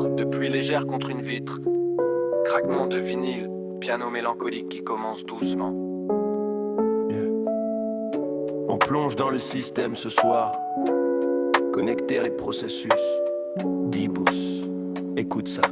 d'encre, de pluie légère contre une vitre. Craquement de vinyle, piano mélancolique qui commence doucement. On plonge dans le système ce soir. Connecter les processus. D-Bus, écoute ça.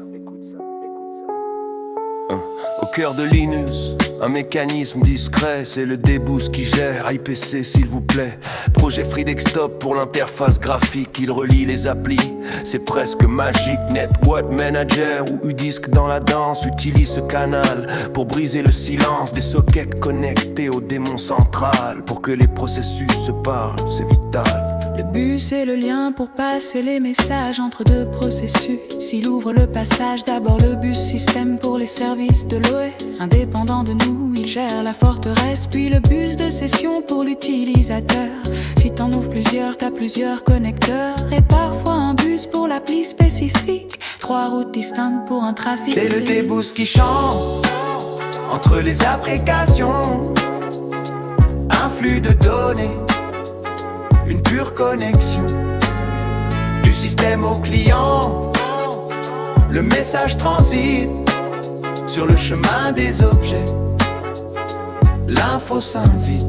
Au cœur de Linus, un mécanisme discret, c'est le D-Bus qui gère. IPC s'il vous plaît. Projet Free Desktop pour l'interface graphique, il relie les applis, c'est presque magique. Network Manager ou UDisc dans la danse utilise ce canal pour briser le silence des sockets connectés au démon central. Pour que les processus se parlent, c'est vital. Le bus est le lien pour passer les messages entre deux processus. Il ouvre le passage, d'abord le bus système pour les services de l'OS. Indépendant de nous, il gère la forteresse, puis le bus de session pour l'utilisateur. Si t'en ouvres plusieurs, t'as plusieurs connecteurs, et parfois un bus pour l'appli spécifique. 3 routes distinctes pour un trafic. C'est le D-Bus qui chante entre les applications. Un flux de données, une pure connexion du système au client. Le message transite sur le chemin des objets. L'info s'invite.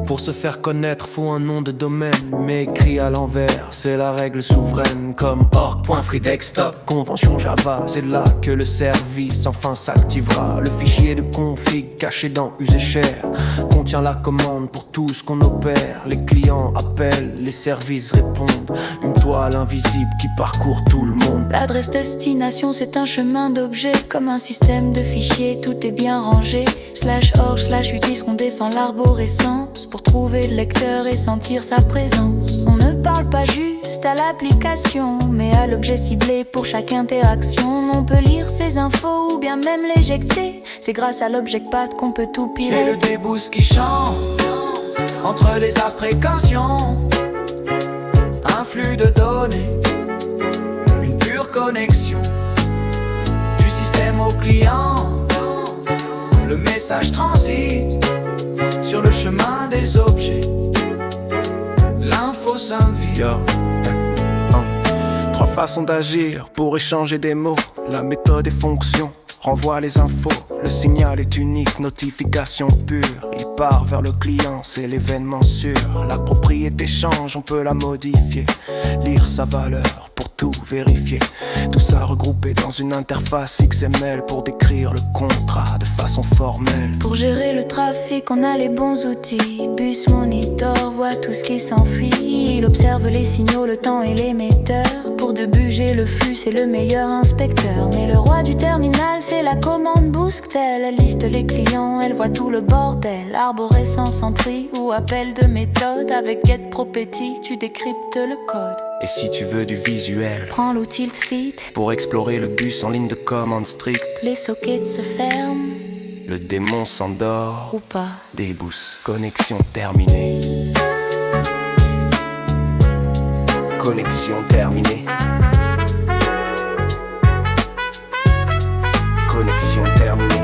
Pour se faire connaître, faut un nom de domaine, mais écrit à l'envers, c'est la règle souveraine. Comme org.freedesktop, convention Java, c'est là que le service enfin s'activera. Le fichier de config caché dans user share contient la commande pour tout ce qu'on opère. Les clients appellent, les services répondent. Une toile invisible qui parcourt tout le monde. L'adresse destination, c'est un chemin d'objets. Comme un système de fichiers, tout est bien rangé. /org/utis, on descend l'arborescence pour trouver le lecteur et sentir sa présence. On ne parle pas juste à l'application, mais à l'objet ciblé pour chaque interaction. On peut lire ses infos ou bien même l'éjecter. C'est grâce à l'objectpad qu'on peut tout piloter. C'est le D-Bus qui chante entre les appréhensions. Un flux de données, une pure connexion du système au client. Le message transite sur le chemin des objets. L'info s'invite. Trois façons d'agir pour échanger des mots. La méthode et fonction renvoie les infos. Le signal est unique, notification pure. Il part vers le client, c'est l'événement sûr. La propriété change, on peut la modifier. Lire sa valeur pour tout vérifier. Tout ça regroupé dans une interface XML pour décrire le contrat de façon formelle. Pour gérer le trafic, on a les bons outils. Bus Monitor voit tout ce qui s'enfuit. Il observe les signaux, le temps et l'émetteur. Pour débuger le flux, c'est le meilleur inspecteur. Mais le roi du terminal, c'est la commande Bousquetel. Elle liste les clients, elle voit tout le bordel. Arborescence en tri ou appel de méthode. Avec Get Property, tu décryptes le code. Et si tu veux du visuel, prends l'outil Fit pour explorer le bus en ligne de commande stricte. Les sockets se ferment, le démon s'endort ou pas. D-Bus, connexion terminée. Connexion terminée. Connexion terminée.